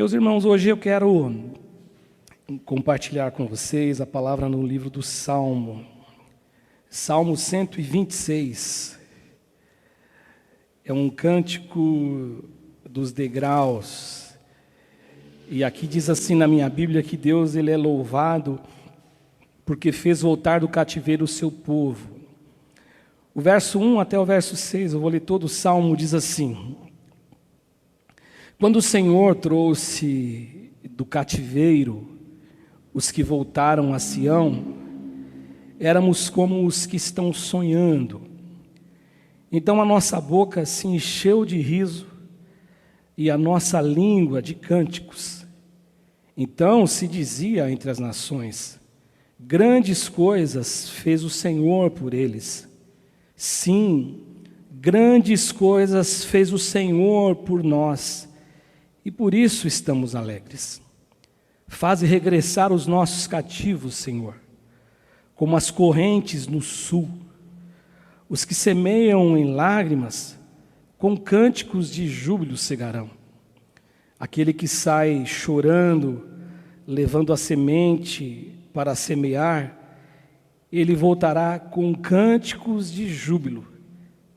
Meus irmãos, hoje eu quero compartilhar com vocês a palavra no livro do Salmo 126. É um cântico dos degraus. E aqui diz assim na minha Bíblia que Deus ele é louvado porque fez voltar do cativeiro o seu povo. O verso 1 até o verso 6, eu vou ler todo o Salmo, diz assim: Quando o Senhor trouxe do cativeiro os que voltaram a Sião, éramos como os que estão sonhando. Então a nossa boca se encheu de riso e a nossa língua de cânticos. Então se dizia entre as nações: grandes coisas fez o Senhor por eles. Sim, grandes coisas fez o Senhor por nós, e por isso estamos alegres. Faze regressar os nossos cativos, Senhor, como as correntes no sul. Os que semeiam em lágrimas, com cânticos de júbilo cegarão. Aquele que sai chorando, levando a semente para semear, ele voltará com cânticos de júbilo,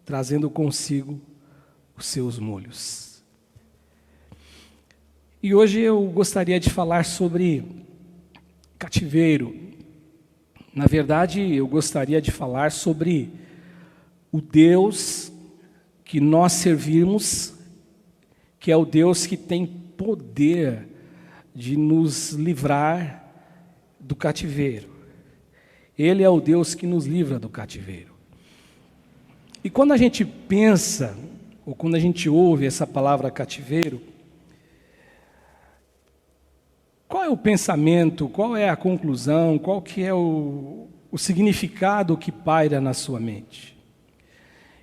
trazendo consigo os seus molhos. E hoje eu gostaria de falar sobre cativeiro. Na verdade, eu gostaria de falar sobre o Deus que nós servimos, que é o Deus que tem poder de nos livrar do cativeiro. Ele é o Deus que nos livra do cativeiro. E quando a gente pensa, ou quando a gente ouve essa palavra cativeiro, qual é o pensamento, qual é a conclusão, qual que é o significado que paira na sua mente?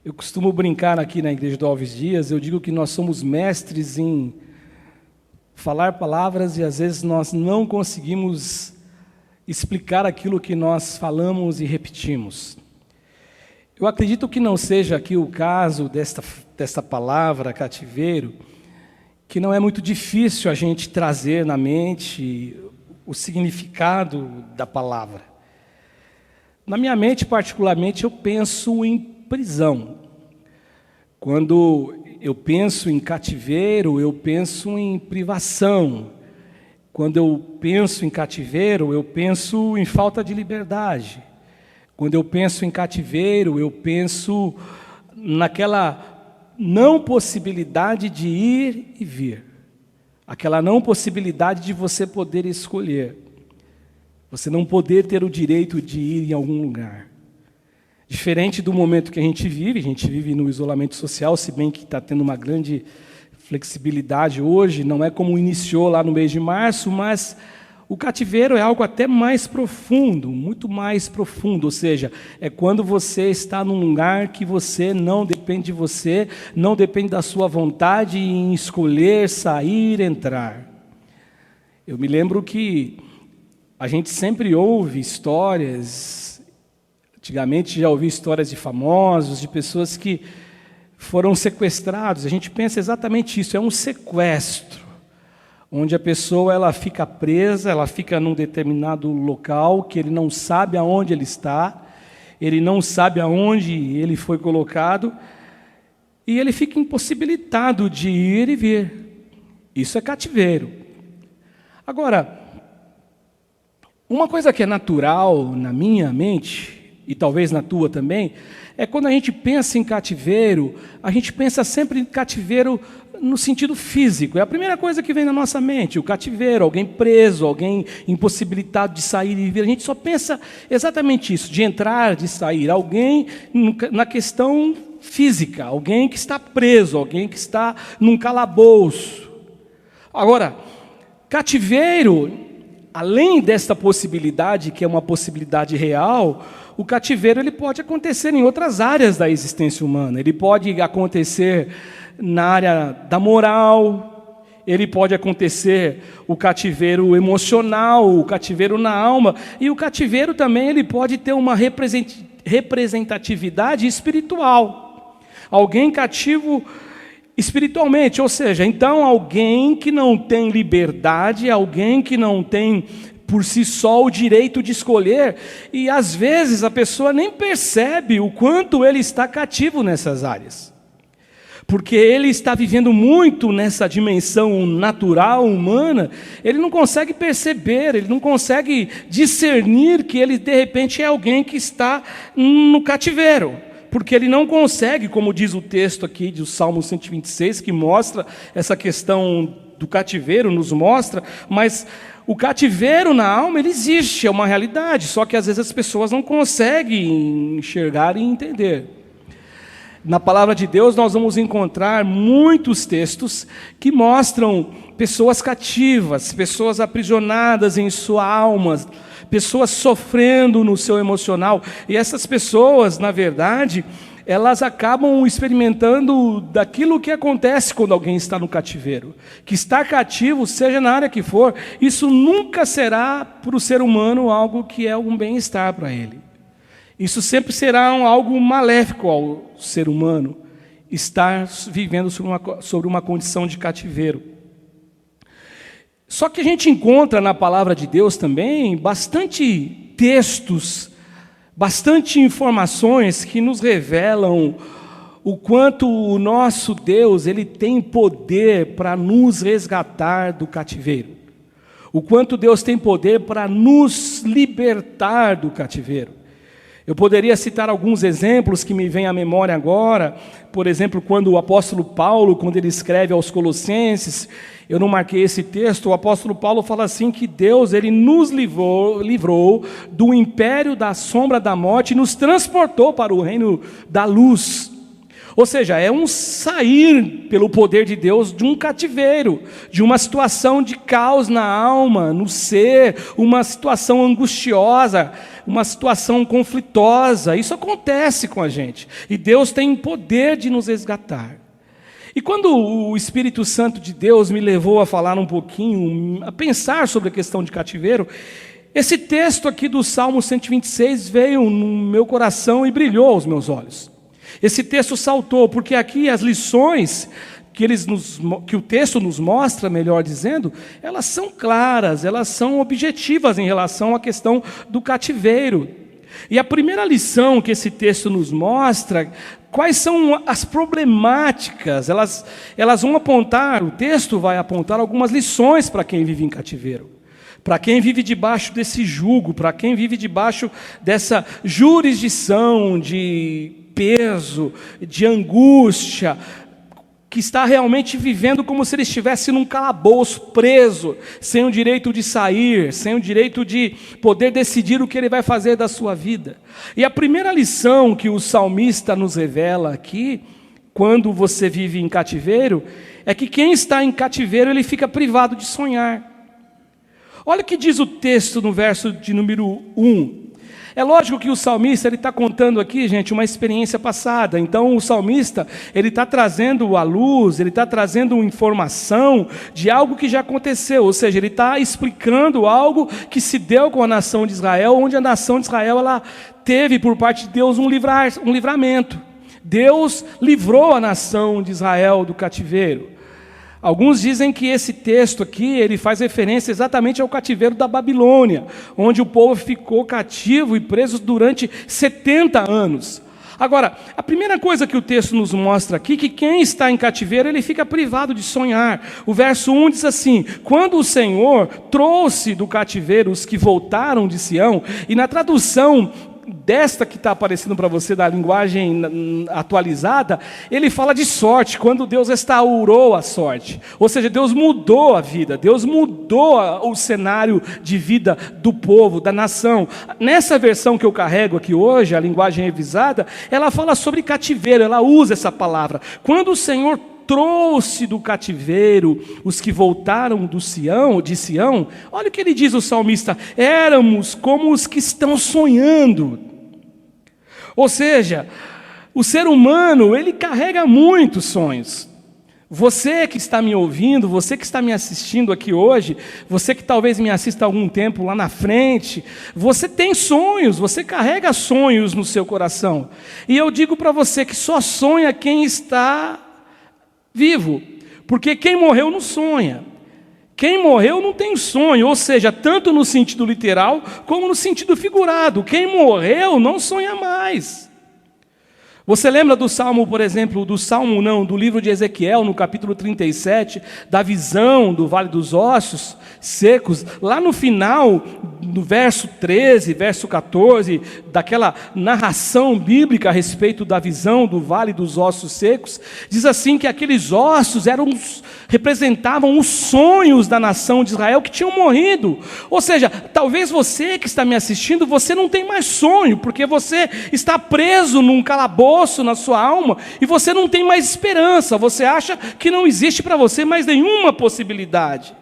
Eu costumo brincar aqui na Igreja do Alves Dias, eu digo que nós somos mestres em falar palavras e às vezes nós não conseguimos explicar aquilo que nós falamos e repetimos. Eu acredito que não seja aqui o caso desta palavra cativeiro, que não é muito difícil a gente trazer na mente o significado da palavra. Na minha mente, particularmente, eu penso em prisão. Quando eu penso em cativeiro, eu penso em privação. Quando eu penso em cativeiro, eu penso em falta de liberdade. Quando eu penso em cativeiro, eu penso naquela não possibilidade de ir e vir. Aquela não possibilidade de você poder escolher. Você não poder ter o direito de ir em algum lugar. Diferente do momento que a gente vive no isolamento social, se bem que está tendo uma grande flexibilidade hoje, não é como iniciou lá no mês de março, mas o cativeiro é algo até mais profundo, muito mais profundo, ou seja, é quando você está num lugar que você não depende de você, não depende da sua vontade em escolher, sair, entrar. Eu me lembro que a gente sempre ouve histórias, antigamente já ouvi histórias de famosos, de pessoas que foram sequestrados. A gente pensa exatamente isso, é um sequestro, onde a pessoa ela fica presa, ela fica num determinado local que ele não sabe aonde ele está, ele não sabe aonde ele foi colocado, e ele fica impossibilitado de ir e vir. Isso é cativeiro. Agora, uma coisa que é natural na minha mente, e talvez na tua também, é quando a gente pensa em cativeiro, a gente pensa sempre em cativeiro no sentido físico. É a primeira coisa que vem na nossa mente, o cativeiro, alguém preso, alguém impossibilitado de sair e vir. A gente só pensa exatamente isso, de entrar, de sair. Alguém na questão física, alguém que está preso, alguém que está num calabouço. Agora, cativeiro, além desta possibilidade, que é uma possibilidade real, o cativeiro ele pode acontecer em outras áreas da existência humana. Ele pode acontecer na área da moral, ele pode acontecer o cativeiro emocional, o cativeiro na alma, e o cativeiro também ele pode ter uma representatividade espiritual. Alguém cativo espiritualmente, ou seja, então alguém que não tem liberdade, alguém que não tem por si só o direito de escolher, e às vezes a pessoa nem percebe o quanto ele está cativo nessas áreas, porque ele está vivendo muito nessa dimensão natural, humana, ele não consegue perceber, ele não consegue discernir que ele de repente é alguém que está no cativeiro, porque ele não consegue, como diz o texto aqui do Salmo 126, que mostra essa questão do cativeiro, nos mostra, mas o cativeiro na alma, ele existe, é uma realidade, só que às vezes as pessoas não conseguem enxergar e entender. Na palavra de Deus nós vamos encontrar muitos textos que mostram pessoas cativas, pessoas aprisionadas em sua alma, pessoas sofrendo no seu emocional, e essas pessoas, na verdade, elas acabam experimentando daquilo que acontece quando alguém está no cativeiro. Que estar cativo, seja na área que for, isso nunca será para o ser humano algo que é um bem-estar para ele. Isso sempre será algo maléfico ao ser humano, estar vivendo sobre uma condição de cativeiro. Só que a gente encontra na palavra de Deus também bastante textos, bastante informações que nos revelam o quanto o nosso Deus, ele tem poder para nos resgatar do cativeiro. O quanto Deus tem poder para nos libertar do cativeiro. Eu poderia citar alguns exemplos que me vêm à memória agora. Por exemplo, quando o apóstolo Paulo, quando ele escreve aos Colossenses, eu não marquei esse texto, o apóstolo Paulo fala assim que Deus, ele nos livrou do império da sombra da morte e nos transportou para o reino da luz. Ou seja, é um sair pelo poder de Deus de um cativeiro, de uma situação de caos na alma, no ser, uma situação angustiosa, uma situação conflitosa. Isso acontece com a gente. E Deus tem poder de nos resgatar. E quando o Espírito Santo de Deus me levou a falar um pouquinho, a pensar sobre a questão de cativeiro, esse texto aqui do Salmo 126 veio no meu coração e brilhou aos meus olhos. Esse texto saltou, porque aqui as lições que o texto nos mostra, melhor dizendo, elas são claras, elas são objetivas em relação à questão do cativeiro. E a primeira lição que esse texto nos mostra, quais são as problemáticas, elas vão apontar, o texto vai apontar algumas lições para quem vive em cativeiro. Para quem vive debaixo desse jugo, para quem vive debaixo dessa jurisdição de peso, de angústia, que está realmente vivendo como se ele estivesse num calabouço, preso, sem o direito de sair, sem o direito de poder decidir o que ele vai fazer da sua vida. E a primeira lição que o salmista nos revela aqui, quando você vive em cativeiro, é que quem está em cativeiro, ele fica privado de sonhar. Olha o que diz o texto no verso de número 1. É lógico que o salmista está contando aqui, gente, uma experiência passada. Então o salmista ele está trazendo à luz, ele está trazendo informação de algo que já aconteceu. Ou seja, ele está explicando algo que se deu com a nação de Israel, onde a nação de Israel ela teve por parte de Deus um livramento. Deus livrou a nação de Israel do cativeiro. Alguns dizem que esse texto aqui, ele faz referência exatamente ao cativeiro da Babilônia, onde o povo ficou cativo e preso durante 70 anos. Agora, a primeira coisa que o texto nos mostra aqui, que quem está em cativeiro, ele fica privado de sonhar. O verso 1 diz assim: quando o Senhor trouxe do cativeiro os que voltaram de Sião, e na tradução desta que está aparecendo para você, da linguagem atualizada, ele fala de sorte, quando Deus restaurou a sorte. Ou seja, Deus mudou a vida, Deus mudou o cenário de vida do povo, da nação. Nessa versão que eu carrego aqui hoje, a linguagem revisada, ela fala sobre cativeiro, ela usa essa palavra. Quando o Senhor trouxe do cativeiro os que voltaram de Sião, olha o que ele diz o salmista: éramos como os que estão sonhando. Ou seja, o ser humano, ele carrega muitos sonhos. Você que está me ouvindo, você que está me assistindo aqui hoje, você que talvez me assista há algum tempo lá na frente, você tem sonhos, você carrega sonhos no seu coração. E eu digo para você que só sonha quem está vivo, porque quem morreu não sonha. Quem morreu não tem sonho, ou seja, tanto no sentido literal como no sentido figurado. Quem morreu não sonha mais. Você lembra do Salmo, por exemplo, do livro de Ezequiel, no capítulo 37, da visão do Vale dos Ossos Secos? Lá no final, no verso 13, verso 14, daquela narração bíblica a respeito da visão do Vale dos Ossos Secos, diz assim que aqueles ossos representavam os sonhos da nação de Israel que tinham morrido. Ou seja, talvez você que está me assistindo, você não tem mais sonho, porque você está preso num calabouço na sua alma, e você não tem mais esperança, você acha que não existe para você mais nenhuma possibilidade.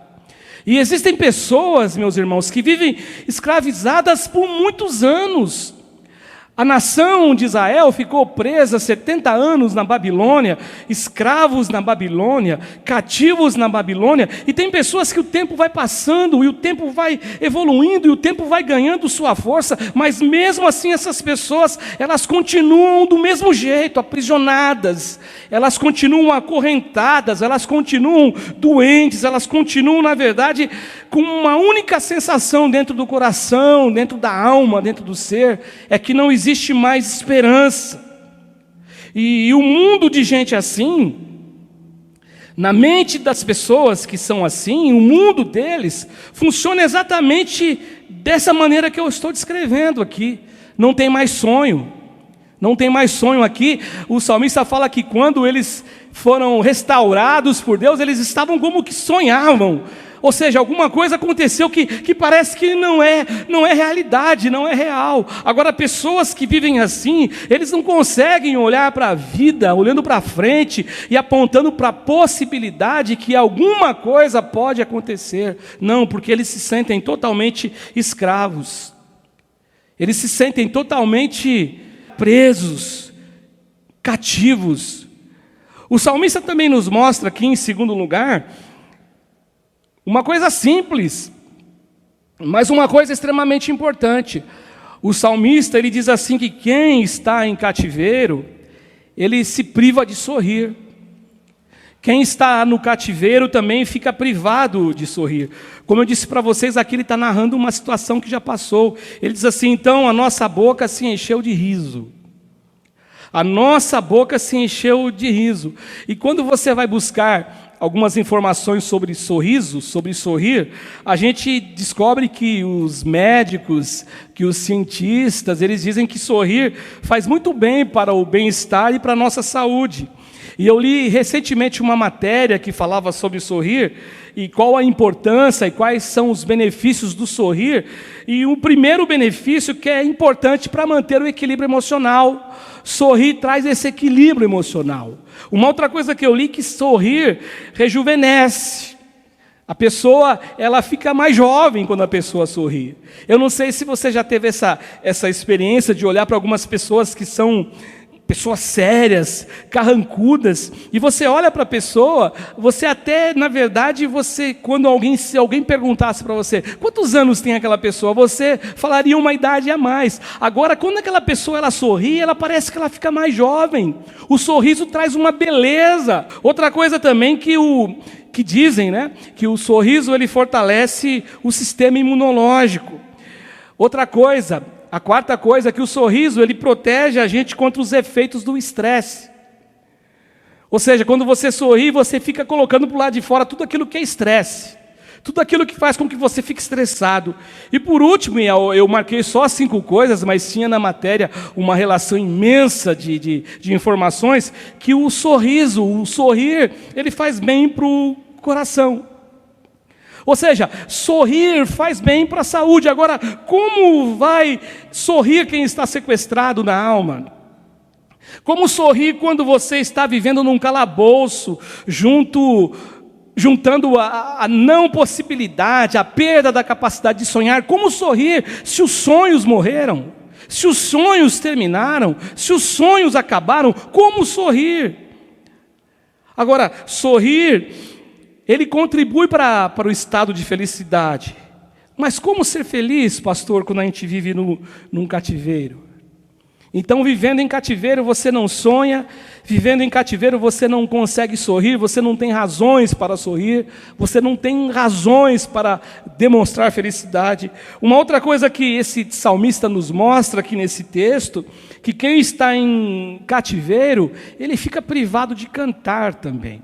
E existem pessoas, meus irmãos, que vivem escravizadas por muitos anos. A nação de Israel ficou presa 70 anos na Babilônia, escravos na Babilônia, cativos na Babilônia, e tem pessoas que o tempo vai passando, e o tempo vai evoluindo, e o tempo vai ganhando sua força, mas mesmo assim essas pessoas, elas continuam do mesmo jeito, aprisionadas, elas continuam acorrentadas, elas continuam doentes, elas continuam, na verdade, com uma única sensação dentro do coração, dentro da alma, dentro do ser, é que não existe mais esperança. E o mundo de gente assim, na mente das pessoas que são assim, o mundo deles funciona exatamente dessa maneira que eu estou descrevendo aqui. Não tem mais sonho. Não tem mais sonho aqui. O salmista fala que quando eles foram restaurados por Deus, eles estavam como que sonhavam. Ou seja, alguma coisa aconteceu que parece que não é realidade, não é real. Agora, pessoas que vivem assim, eles não conseguem olhar para a vida, olhando para frente e apontando para a possibilidade que alguma coisa pode acontecer. Não, porque eles se sentem totalmente escravos. Eles se sentem totalmente presos, cativos. O salmista também nos mostra aqui, em segundo lugar, uma coisa simples, mas uma coisa extremamente importante. O salmista, ele diz assim que quem está em cativeiro, ele se priva de sorrir. Quem está no cativeiro também fica privado de sorrir. Como eu disse para vocês, aqui ele está narrando uma situação que já passou. Ele diz assim, então a nossa boca se encheu de riso. A nossa boca se encheu de riso. E quando você vai buscar algumas informações sobre sorriso, sobre sorrir, a gente descobre que os médicos, que os cientistas, eles dizem que sorrir faz muito bem para o bem-estar e para a nossa saúde. E eu li recentemente uma matéria que falava sobre sorrir, e qual a importância e quais são os benefícios do sorrir. E o primeiro benefício que é importante para manter o equilíbrio emocional. Sorrir traz esse equilíbrio emocional. Uma outra coisa que eu li, que sorrir rejuvenesce. A pessoa, ela fica mais jovem quando a pessoa sorri. Eu não sei se você já teve essa experiência de olhar para algumas pessoas que são pessoas sérias, carrancudas, e você olha para a pessoa, você até, na verdade, se alguém perguntasse para você, quantos anos tem aquela pessoa, você falaria uma idade a mais. Agora, quando aquela pessoa ela sorri, ela parece que ela fica mais jovem. O sorriso traz uma beleza. Outra coisa também que dizem, né, que o sorriso ele fortalece o sistema imunológico. Outra coisa, a quarta coisa é que o sorriso ele protege a gente contra os efeitos do estresse. Ou seja, quando você sorri, você fica colocando para o lado de fora tudo aquilo que é estresse. Tudo aquilo que faz com que você fique estressado. E por último, eu marquei só 5 coisas, mas tinha na matéria uma relação imensa de informações, que o sorrir, ele faz bem para o coração. Ou seja, sorrir faz bem para a saúde. Agora, como vai sorrir quem está sequestrado na alma? Como sorrir quando você está vivendo num calabouço, juntando a não possibilidade, a perda da capacidade de sonhar? Como sorrir se os sonhos morreram? Se os sonhos terminaram? Se os sonhos acabaram? Como sorrir? Agora, sorrir, ele contribui para o estado de felicidade. Mas como ser feliz, pastor, quando a gente vive num cativeiro? Então, vivendo em cativeiro, você não sonha, vivendo em cativeiro, você não consegue sorrir, você não tem razões para sorrir, você não tem razões para demonstrar felicidade. Uma outra coisa que esse salmista nos mostra aqui nesse texto, que quem está em cativeiro, ele fica privado de cantar também.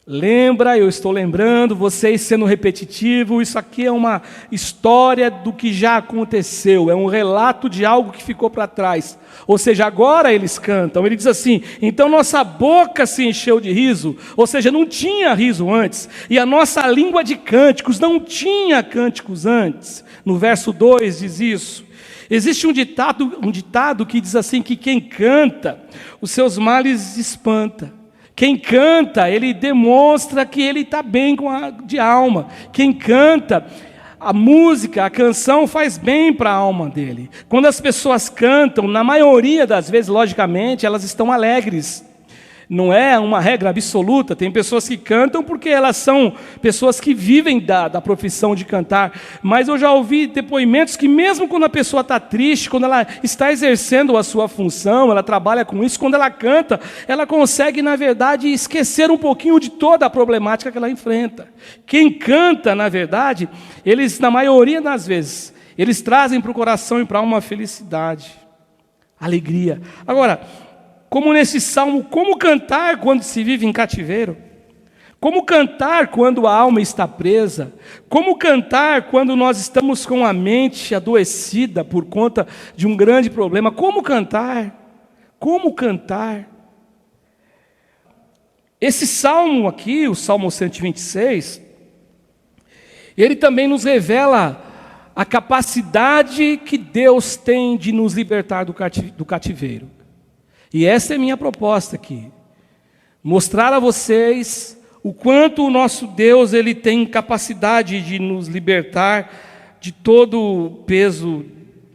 Lembra, eu estou lembrando, vocês sendo repetitivo, isso aqui é uma história do que já aconteceu, é um relato de algo que ficou para trás. Ou seja, agora eles cantam, ele diz assim, então nossa boca se encheu de riso, ou seja, não tinha riso antes, e a nossa língua de cânticos, não tinha cânticos antes. No verso 2 diz isso. Existe um ditado que diz assim, que quem canta, os seus males espanta. Quem canta, ele demonstra que ele está bem de alma. Quem canta, a música, a canção faz bem para a alma dele. Quando as pessoas cantam, na maioria das vezes, logicamente, elas estão alegres. Não é uma regra absoluta, tem pessoas que cantam porque elas são pessoas que vivem da profissão de cantar, mas eu já ouvi depoimentos que mesmo quando a pessoa está triste, quando ela está exercendo a sua função, ela trabalha com isso, quando ela canta, ela consegue, na verdade, esquecer um pouquinho de toda a problemática que ela enfrenta. Quem canta, na verdade, eles, na maioria das vezes, eles trazem para o coração e para a alma felicidade, alegria. Agora, como nesse salmo, como cantar quando se vive em cativeiro? Como cantar quando a alma está presa? Como cantar quando nós estamos com a mente adoecida por conta de um grande problema? Como cantar? Como cantar? Esse salmo aqui, o Salmo 126, ele também nos revela a capacidade que Deus tem de nos libertar do cativeiro. E essa é a minha proposta aqui, mostrar a vocês o quanto o nosso Deus ele tem capacidade de nos libertar de todo o peso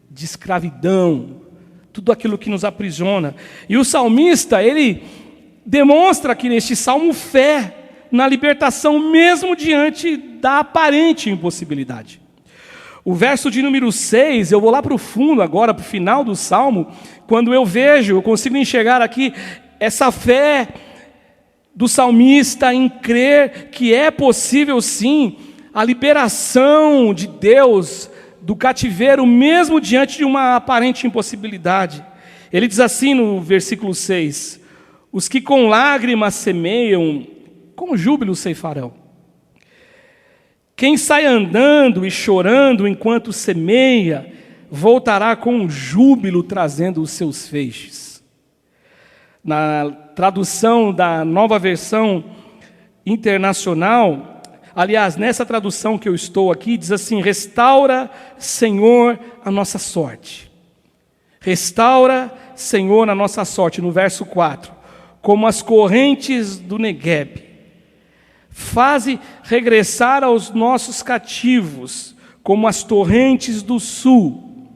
de escravidão, tudo aquilo que nos aprisiona. E o salmista, ele demonstra aqui neste salmo fé na libertação, mesmo diante da aparente impossibilidade. O verso de número 6, eu vou lá para o fundo agora, para o final do Salmo, quando eu consigo enxergar aqui essa fé do salmista em crer que é possível sim a liberação de Deus do cativeiro, mesmo diante de uma aparente impossibilidade. Ele diz assim no versículo 6, os que com lágrimas semeiam, com júbilo ceifarão. Quem sai andando e chorando enquanto semeia, voltará com júbilo trazendo os seus feixes. Na tradução da Nova Versão Internacional, aliás, nessa tradução que eu estou aqui, diz assim, restaura, Senhor, a nossa sorte. Restaura, Senhor, a nossa sorte, no verso 4, como as correntes do Negueb. Faze regressar aos nossos cativos, como as torrentes do sul.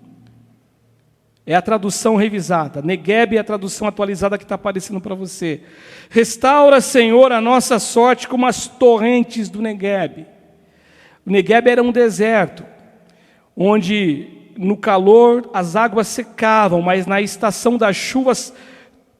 É a tradução revisada. Negueb é a tradução atualizada que está aparecendo para você. Restaura, Senhor, a nossa sorte como as torrentes do Negueb. O Negueb era um deserto, onde no calor as águas secavam, mas na estação das chuvas,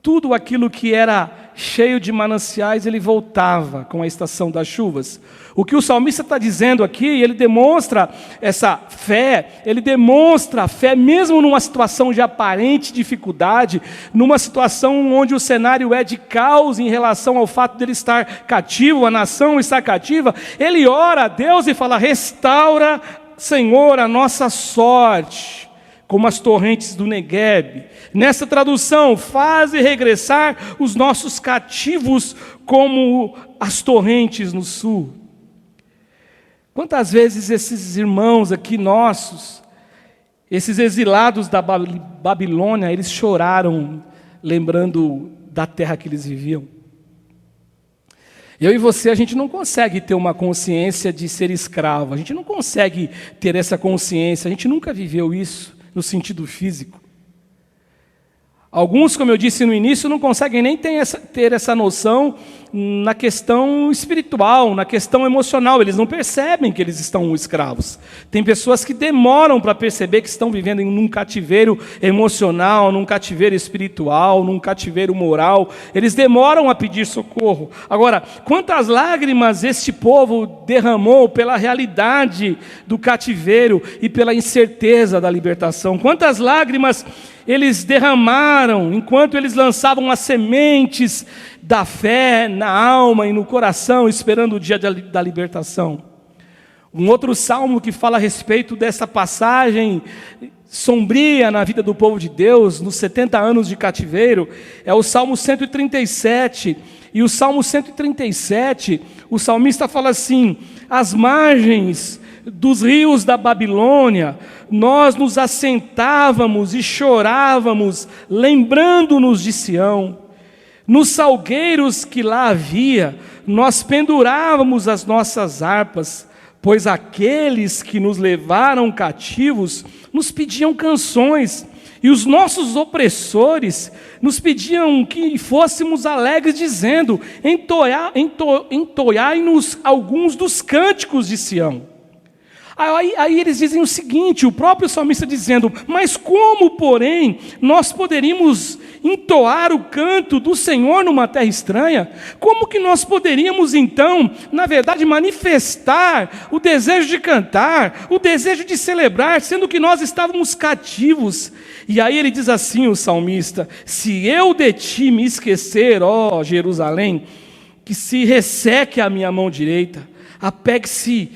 tudo aquilo que era cheio de mananciais, ele voltava com a estação das chuvas. O que o salmista está dizendo aqui, ele demonstra essa fé, ele demonstra a fé mesmo numa situação de aparente dificuldade, numa situação onde o cenário é de caos em relação ao fato de ele estar cativo, a nação está cativa, ele ora a Deus e fala, restaura, Senhor, a nossa sorte, como as torrentes do Negueb. Nessa tradução, faze regressar os nossos cativos como as torrentes no sul. Quantas vezes esses irmãos aqui nossos, esses exilados da Babilônia, eles choraram lembrando da terra que eles viviam? Eu e você, a gente não consegue ter uma consciência de ser escravo, a gente não consegue ter essa consciência, a gente nunca viveu isso no sentido físico. Alguns, como eu disse no início, não conseguem nem ter essa noção na questão espiritual, na questão emocional. Eles não percebem que eles estão escravos. Tem pessoas que demoram para perceber que estão vivendo em um cativeiro emocional, num cativeiro espiritual, num cativeiro moral. Eles demoram a pedir socorro. Agora, quantas lágrimas este povo derramou pela realidade do cativeiro e pela incerteza da libertação? Quantas lágrimas eles derramaram enquanto eles lançavam as sementes da fé na alma e no coração, esperando o dia da libertação. Um outro salmo que fala a respeito dessa passagem sombria na vida do povo de Deus, nos 70 anos de cativeiro, é o Salmo 137. E o Salmo 137, o salmista fala assim: às margens dos rios da Babilônia, nós nos assentávamos e chorávamos, lembrando-nos de Sião. Nos salgueiros que lá havia, nós pendurávamos as nossas harpas, pois aqueles que nos levaram cativos nos pediam canções, e os nossos opressores nos pediam que fôssemos alegres, dizendo: entoiai-nos alguns dos cânticos de Sião. Aí eles dizem o seguinte, o próprio salmista dizendo: mas como, porém, nós poderíamos entoar o canto do Senhor numa terra estranha? Como que nós poderíamos então, na verdade, manifestar o desejo de cantar, o desejo de celebrar, sendo que nós estávamos cativos? E aí ele diz assim, o salmista: se eu de ti me esquecer, ó Jerusalém, que se resseque a minha mão direita, apegue-se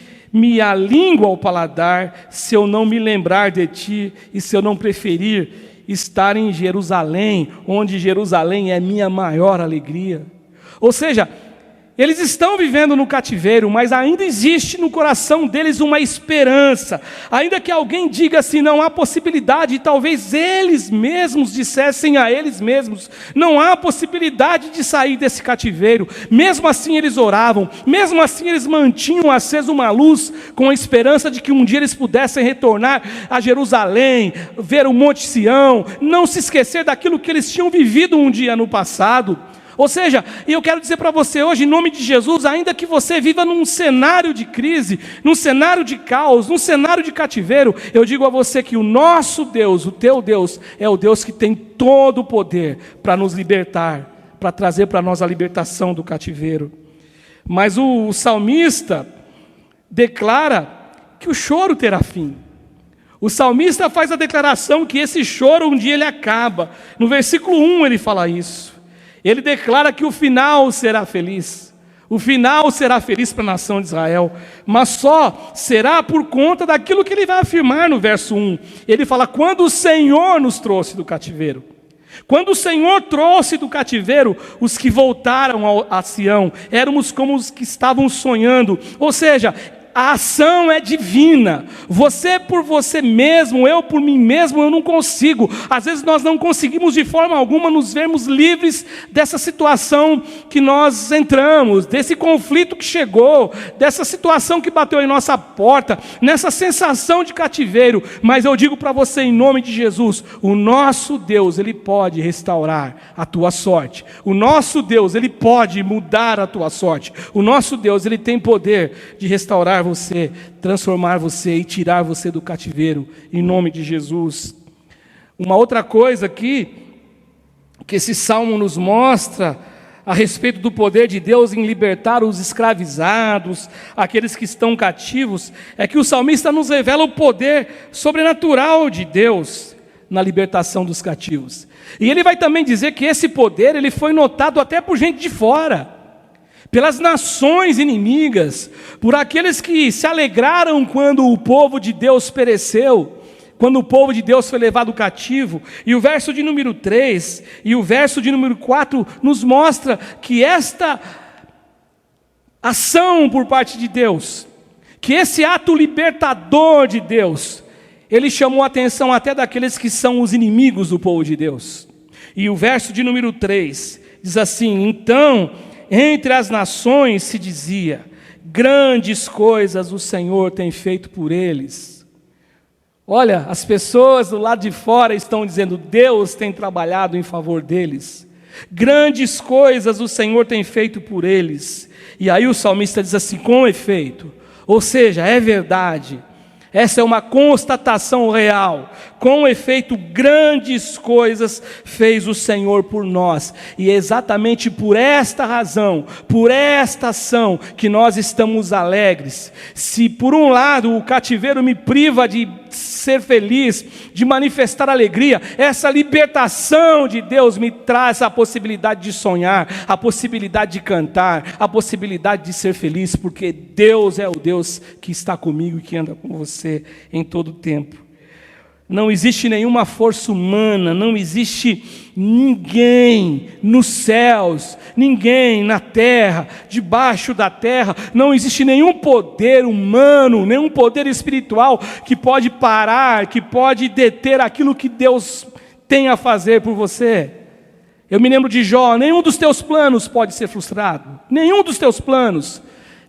a língua ao paladar, se eu não me lembrar de ti e se eu não preferir estar em Jerusalém, onde Jerusalém é minha maior alegria. Ou seja, eles estão vivendo no cativeiro, mas ainda existe no coração deles uma esperança. Ainda que alguém diga assim, não há possibilidade, e talvez eles mesmos dissessem a eles mesmos, não há possibilidade de sair desse cativeiro. Mesmo assim eles oravam, mesmo assim eles mantinham acesa uma luz, com a esperança de que um dia eles pudessem retornar a Jerusalém, ver o Monte Sião, não se esquecer daquilo que eles tinham vivido um dia no passado. Ou seja, e eu quero dizer para você hoje, em nome de Jesus, ainda que você viva num cenário de crise, num cenário de caos, num cenário de cativeiro, eu digo a você que o nosso Deus, o teu Deus, é o Deus que tem todo o poder para nos libertar, para trazer para nós a libertação do cativeiro. Mas o salmista declara que o choro terá fim. O salmista faz a declaração que esse choro um dia ele acaba. No versículo 1 ele fala isso. Ele declara que o final será feliz. O final será feliz para a nação de Israel. Mas só será por conta daquilo que ele vai afirmar no verso 1. Ele fala: quando o Senhor nos trouxe do cativeiro. Quando o Senhor trouxe do cativeiro os que voltaram a Sião, éramos como os que estavam sonhando. Ou seja, a ação é divina. Você por você mesmo, eu por mim mesmo, eu não consigo. Às vezes nós não conseguimos de forma alguma nos vermos livres dessa situação que nós entramos, desse conflito que chegou, dessa situação que bateu em nossa porta, nessa sensação de cativeiro. Mas eu digo para você em nome de Jesus, o nosso Deus, Ele pode restaurar a tua sorte. O nosso Deus, Ele pode mudar a tua sorte. O nosso Deus, Ele tem poder de restaurar você, transformar você e tirar você do cativeiro, em nome de Jesus. Uma outra coisa aqui, que esse salmo nos mostra, a respeito do poder de Deus em libertar os escravizados, aqueles que estão cativos, é que o salmista nos revela o poder sobrenatural de Deus na libertação dos cativos. E ele vai também dizer que esse poder, ele foi notado até por gente de fora, pelas nações inimigas, por aqueles que se alegraram quando o povo de Deus pereceu, quando o povo de Deus foi levado cativo. E o verso de número 3 e o verso de número 4 nos mostra que esta ação por parte de Deus, que esse ato libertador de Deus, ele chamou a atenção até daqueles que são os inimigos do povo de Deus. E o verso de número 3 diz assim: então, entre as nações se dizia, grandes coisas o Senhor tem feito por eles. Olha, as pessoas do lado de fora estão dizendo, Deus tem trabalhado em favor deles. Grandes coisas o Senhor tem feito por eles. E aí o salmista diz assim, com efeito, ou seja, é verdade. Essa é uma constatação real. Com efeito, grandes coisas fez o Senhor por nós. E é exatamente por esta razão, por esta ação, que nós estamos alegres. Se por um lado o cativeiro me priva de ser feliz, de manifestar alegria, essa libertação de Deus me traz a possibilidade de sonhar, a possibilidade de cantar, a possibilidade de ser feliz, porque Deus é o Deus que está comigo e que anda com você em todo o tempo. Não existe nenhuma força humana, não existe ninguém nos céus, ninguém na terra, debaixo da terra, não existe nenhum poder humano, nenhum poder espiritual que pode parar, que pode deter aquilo que Deus tem a fazer por você. Eu me lembro de Jó, nenhum dos teus planos pode ser frustrado, nenhum dos teus planos.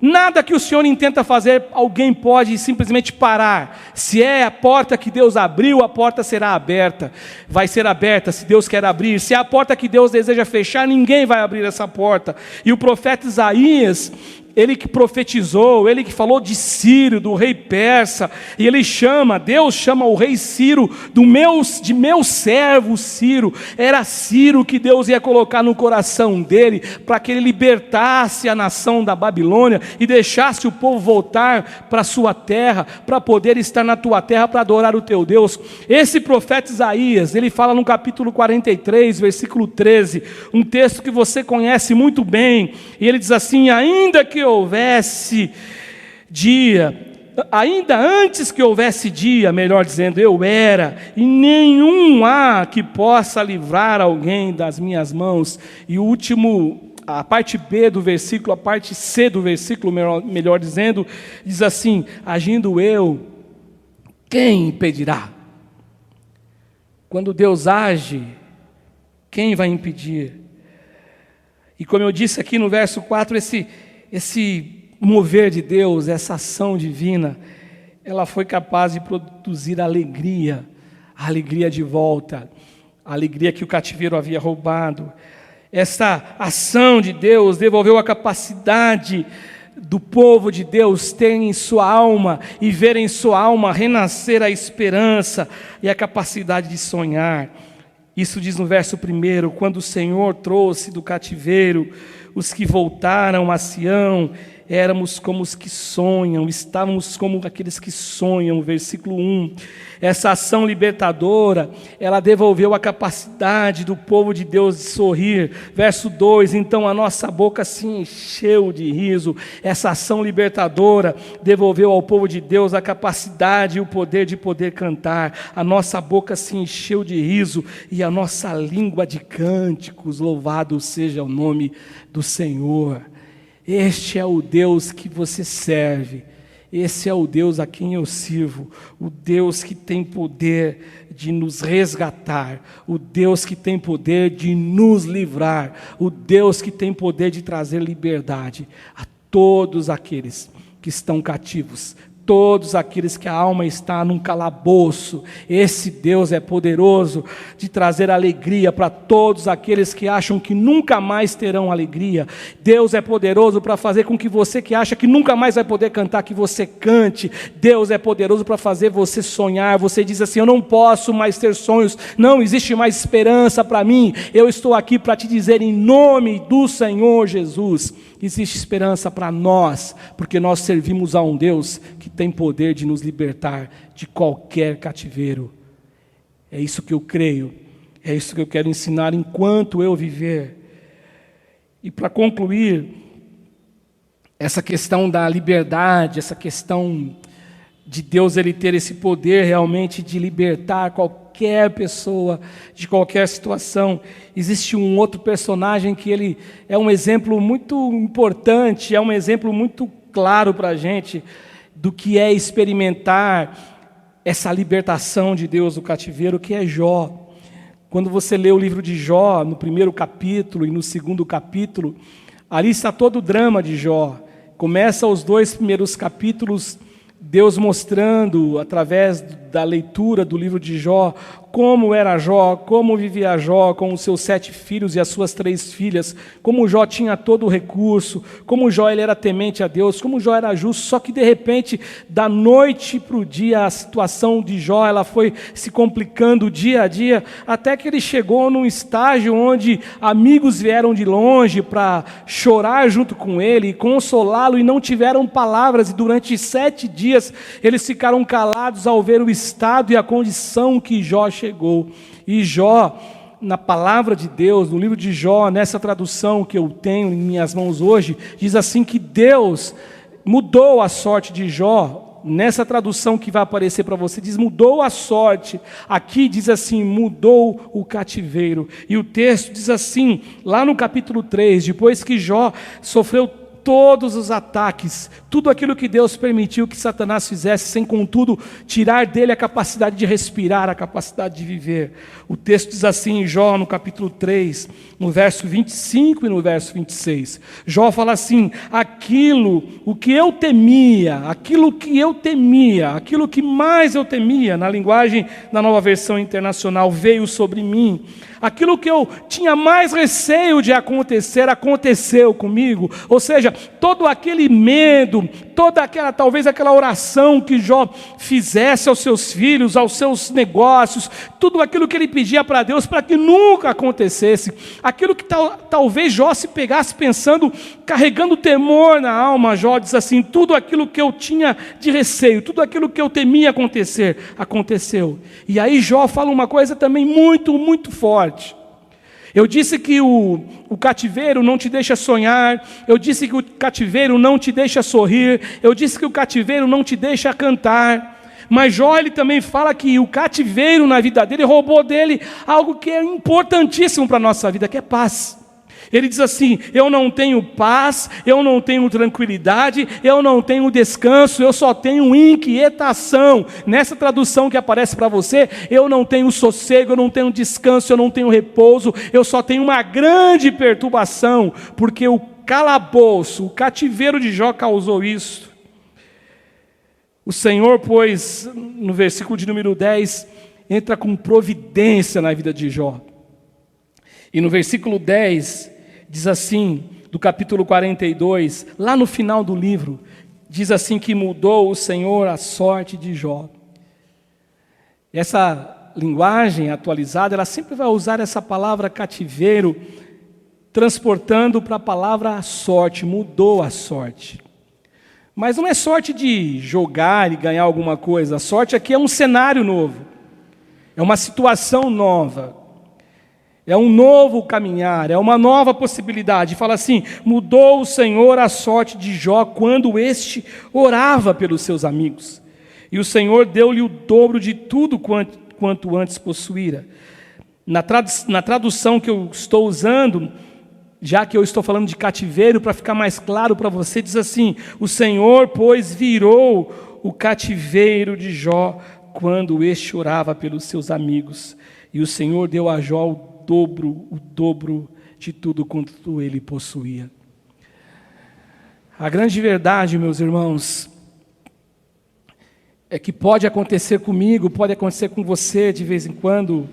Nada que o Senhor intenta fazer, alguém pode simplesmente parar. Se é a porta que Deus abriu, a porta será aberta. Vai ser aberta se Deus quer abrir. Se é a porta que Deus deseja fechar, ninguém vai abrir essa porta. E o profeta Isaías, ele que profetizou, ele que falou de Ciro, do rei persa, e Deus chama o rei Ciro de meu servo Ciro. Era Ciro que Deus ia colocar no coração dele, para que ele libertasse a nação da Babilônia, e deixasse o povo voltar para a sua terra, para poder estar na tua terra, para adorar o teu Deus. Esse profeta Isaías, ele fala no capítulo 43, versículo 13, um texto que você conhece muito bem, e ele diz assim, ainda houvesse dia, ainda antes que houvesse dia, melhor dizendo, eu era, e nenhum há que possa livrar alguém das minhas mãos. E o último, a parte B do versículo, a parte C do versículo, melhor dizendo, diz assim, agindo eu, quem impedirá? Quando Deus age, quem vai impedir? E como eu disse aqui no verso 4, esse mover de Deus, essa ação divina, ela foi capaz de produzir alegria, a alegria de volta, a alegria que o cativeiro havia roubado. Essa ação de Deus devolveu a capacidade do povo de Deus ter em sua alma e ver em sua alma renascer a esperança e a capacidade de sonhar. Isso diz no verso 1, quando o Senhor trouxe do cativeiro os que voltaram a Sião, éramos como os que sonham, estávamos como aqueles que sonham, versículo 1. Essa ação libertadora, ela devolveu a capacidade do povo de Deus de sorrir. Verso 2, então a nossa boca se encheu de riso. Essa ação libertadora devolveu ao povo de Deus a capacidade e o poder de poder cantar. A nossa boca se encheu de riso e a nossa língua de cânticos. Louvado seja o nome do Senhor. Este é o Deus que você serve, esse é o Deus a quem eu sirvo, o Deus que tem poder de nos resgatar, o Deus que tem poder de nos livrar, o Deus que tem poder de trazer liberdade a todos aqueles que estão cativos, todos aqueles que a alma está num calabouço. Esse Deus é poderoso de trazer alegria para todos aqueles que acham que nunca mais terão alegria. Deus é poderoso para fazer com que você que acha que nunca mais vai poder cantar, que você cante. Deus é poderoso para fazer você sonhar. Você diz assim, eu não posso mais ter sonhos, não existe mais esperança para mim. Eu estou aqui para te dizer em nome do Senhor Jesus, existe esperança para nós, porque nós servimos a um Deus que tem poder de nos libertar de qualquer cativeiro. É isso que eu creio, é isso que eu quero ensinar enquanto eu viver. E para concluir, essa questão da liberdade, essa questão de Deus ele ter esse poder realmente de libertar qualquer pessoa de qualquer situação. Existe um outro personagem que ele é um exemplo muito importante, é um exemplo muito claro para a gente do que é experimentar essa libertação de Deus do cativeiro, que é Jó. Quando você lê o livro de Jó, no 1º capítulo e no 2º capítulo, ali está todo o drama de Jó. Começa os 2 primeiros capítulos, Deus mostrando, através da leitura do livro de Jó, como era Jó, como vivia Jó com os seus 7 filhos e as suas 3 filhas, como Jó tinha todo o recurso, como Jó ele era temente a Deus, como Jó era justo, só que de repente, da noite para o dia, a situação de Jó ela foi se complicando dia a dia, até que ele chegou num estágio onde amigos vieram de longe para chorar junto com ele, consolá-lo e não tiveram palavras, e durante 7 dias eles ficaram calados ao ver o estado e a condição que Jó chegou. E Jó, na palavra de Deus, no livro de Jó, nessa tradução que eu tenho em minhas mãos hoje, diz assim que Deus mudou a sorte de Jó. Nessa tradução que vai aparecer para você, diz mudou a sorte. Aqui diz assim, mudou o cativeiro. E o texto diz assim, lá no capítulo 3, depois que Jó sofreu todos os ataques, tudo aquilo que Deus permitiu que Satanás fizesse, sem contudo tirar dele a capacidade de respirar, a capacidade de viver. O texto diz assim em Jó, no capítulo 3, no verso 25 e no verso 26. Jó fala assim, aquilo que mais eu temia, na linguagem da Nova Versão Internacional, veio sobre mim. Aquilo que eu tinha mais receio de acontecer, aconteceu comigo. Ou seja, todo aquele medo, talvez aquela oração que Jó fizesse aos seus filhos, aos seus negócios, tudo aquilo que ele pedia para Deus para que nunca acontecesse, aquilo que talvez Jó se pegasse pensando, carregando temor na alma. Jó diz assim, tudo aquilo que eu tinha de receio, tudo aquilo que eu temia acontecer, aconteceu. E aí Jó fala uma coisa também muito, muito forte. Eu disse que o cativeiro não te deixa sonhar, eu disse que o cativeiro não te deixa sorrir, eu disse que o cativeiro não te deixa cantar, mas Jó ele também fala que o cativeiro na vida dele roubou dele algo que é importantíssimo para a nossa vida, que é paz. Ele diz assim, eu não tenho paz, eu não tenho tranquilidade, eu não tenho descanso, eu só tenho inquietação. Nessa tradução que aparece para você, eu não tenho sossego, eu não tenho descanso, eu não tenho repouso, eu só tenho uma grande perturbação, porque o calabouço, o cativeiro de Jó causou isso. O Senhor, pois, no versículo de número 10, entra com providência na vida de Jó. E no versículo 10, diz assim, do capítulo 42, lá no final do livro, diz assim que mudou o Senhor a sorte de Jó. Essa linguagem atualizada, ela sempre vai usar essa palavra cativeiro, transportando para a palavra sorte, mudou a sorte. Mas não é sorte de jogar e ganhar alguma coisa, a sorte aqui é um cenário novo, é uma situação nova. É um novo caminhar, é uma nova possibilidade. Fala assim, mudou o Senhor a sorte de Jó quando este orava pelos seus amigos. E o Senhor deu-lhe o dobro de tudo quanto antes possuíra. Na tradução que eu estou usando, já que eu estou falando de cativeiro, para ficar mais claro para você, diz assim, o Senhor, pois, virou o cativeiro de Jó quando este orava pelos seus amigos. E o Senhor deu a Jó o dobro de tudo quanto ele possuía. A grande verdade, meus irmãos, é que pode acontecer comigo, pode acontecer com você de vez em quando,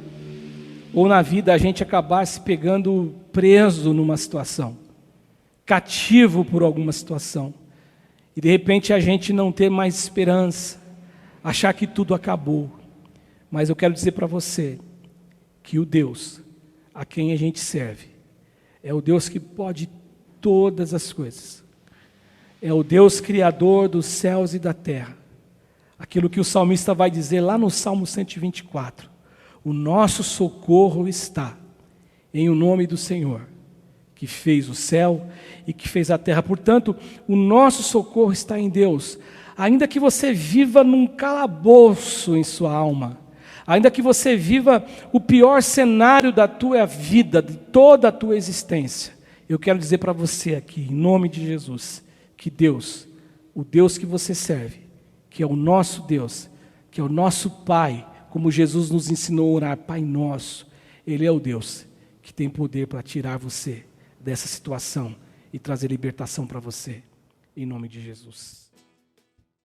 ou na vida a gente acabar se pegando preso numa situação, cativo por alguma situação, e de repente a gente não ter mais esperança, achar que tudo acabou. Mas eu quero dizer para você que o Deus a quem a gente serve é o Deus que pode todas as coisas. É o Deus criador dos céus e da terra. Aquilo que o salmista vai dizer lá no Salmo 124. O nosso socorro está em o nome do Senhor, que fez o céu e que fez a terra. Portanto, o nosso socorro está em Deus. Ainda que você viva num calabouço em sua alma, ainda que você viva o pior cenário da tua vida, de toda a tua existência, eu quero dizer para você aqui, em nome de Jesus, que Deus, o Deus que você serve, que é o nosso Deus, que é o nosso Pai, como Jesus nos ensinou a orar, Pai Nosso, Ele é o Deus que tem poder para tirar você dessa situação e trazer libertação para você, em nome de Jesus.